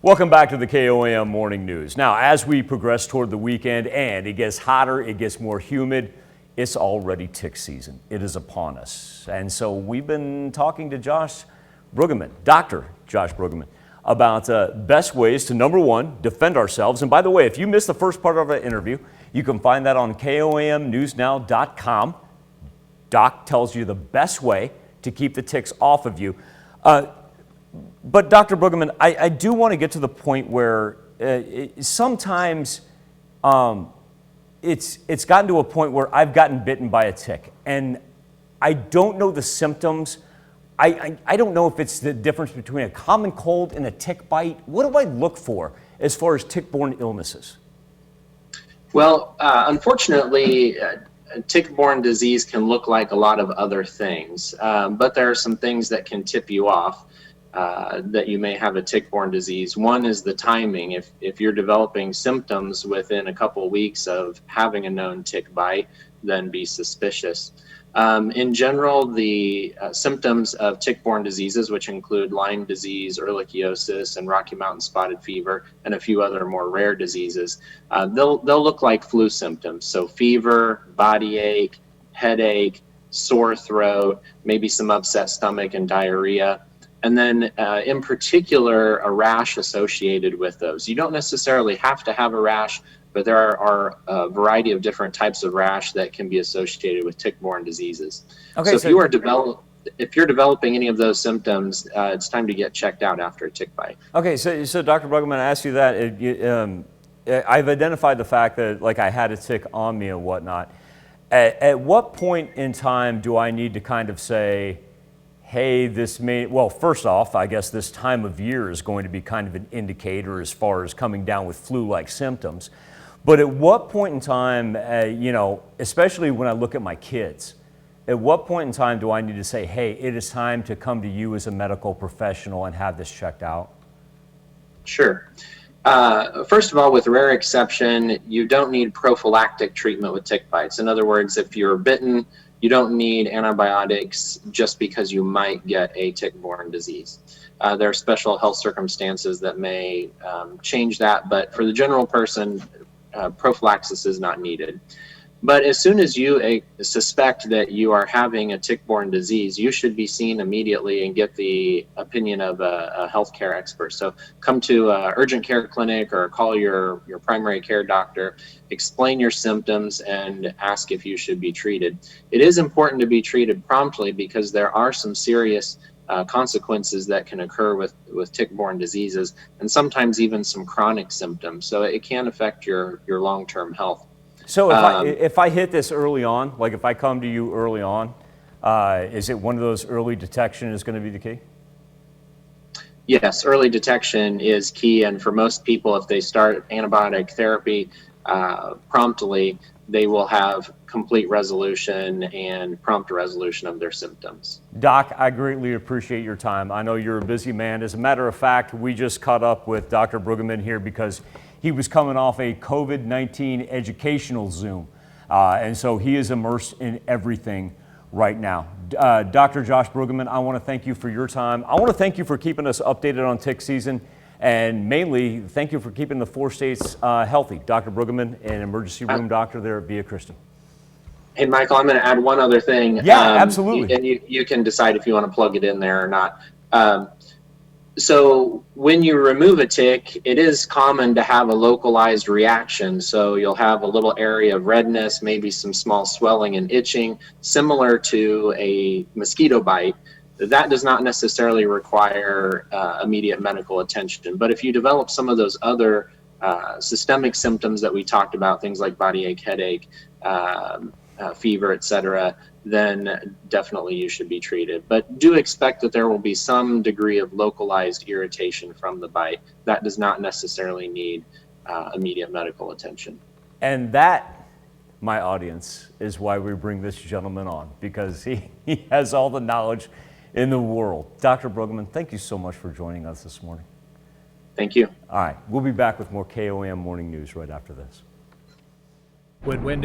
Welcome back to the KOAM Morning News. Now, as we progress toward the weekend and it gets hotter, it gets more humid, it's already tick season. It is upon us. And so we've been talking to Josh Brueggemann, Dr. Josh Brueggemann, about best ways to, number one, defend ourselves. And by the way, if you missed the first part of our interview, you can find that on KOAMnewsnow.com. Doc tells you the best way to keep the ticks off of you. But Dr. Brueggemann, I do want to get to the point where sometimes it's gotten to a point where I've gotten bitten by a tick, and I don't know the symptoms. I don't know if it's the difference between a common cold and a tick bite. What do I look for as far as tick-borne illnesses? Well, unfortunately, tick-borne disease can look like a lot of other things, but there are some things that can tip you off that you may have a tick-borne disease. One is the timing. If you're developing symptoms within a couple of weeks of having a known tick bite, then be suspicious. In general, the symptoms of tick-borne diseases, which include Lyme disease, ehrlichiosis, and Rocky Mountain spotted fever, and a few other more rare diseases, they'll look like flu symptoms. So fever, body ache, headache, sore throat, maybe some upset stomach and diarrhea. And then in particular, a rash associated with those. You don't necessarily have to have a rash, but there are a variety of different types of rash that can be associated with tick-borne diseases. Okay, so if you're developing any of those symptoms, it's time to get checked out after a tick bite. Okay, so Dr. Brueggemann, I asked you that. I've identified the fact that I had a tick on me and whatnot. At what point in time do I need to kind of say, hey, well, first off, I guess this time of year is going to be kind of an indicator as far as coming down with flu-like symptoms. But at what point in time, especially when I look at my kids, at what point in time do I need to say, hey, it is time to come to you as a medical professional and have this checked out? Sure. First of all, with rare exception, you don't need prophylactic treatment with tick bites. In other words, if you're bitten, you don't need antibiotics just because you might get a tick-borne disease. There are special health circumstances that may change that, but for the general person, prophylaxis is not needed. But as soon as you suspect that you are having a tick-borne disease, you should be seen immediately and get the opinion of a healthcare expert. So come to an urgent care clinic or call your primary care doctor, explain your symptoms, and ask if you should be treated. It is important to be treated promptly because there are some serious consequences that can occur with tick-borne diseases, and sometimes even some chronic symptoms. So it can affect your long-term health. So if I hit this early on, like if I come to you early on, is it one of those early detection is going to be the key? Yes, early detection is key. And for most people, if they start antibiotic therapy promptly, they will have complete resolution and prompt resolution of their symptoms. Doc, I greatly appreciate your time. I know you're a busy man. As a matter of fact, we just caught up with Dr. Brueggemann here because he was coming off a COVID-19 educational Zoom. And so he is immersed in everything right now. Dr. Josh Brueggemann, I want to thank you for your time. I want to thank you for keeping us updated on tick season. And mainly, thank you for keeping the 4 states healthy. Dr. Brueggemann, an emergency room doctor there at Via Christi. Hey, Michael, I'm going to add one other thing. Yeah, absolutely. And you can decide if you want to plug it in there or not. So when you remove a tick, it is common to have a localized reaction. So you'll have a little area of redness, maybe some small swelling and itching, similar to a mosquito bite. That does not necessarily require immediate medical attention. But if you develop some of those other systemic symptoms that we talked about, things like body ache, headache, fever, etc., then definitely you should be treated. But do expect that there will be some degree of localized irritation from the bite. That does not necessarily need immediate medical attention. And that, my audience, is why we bring this gentleman on, because he has all the knowledge in the world. Dr. Brueggemann, thank you so much for joining us this morning. Thank you. All right, we'll be back with more KOAM Morning News right after this. When wind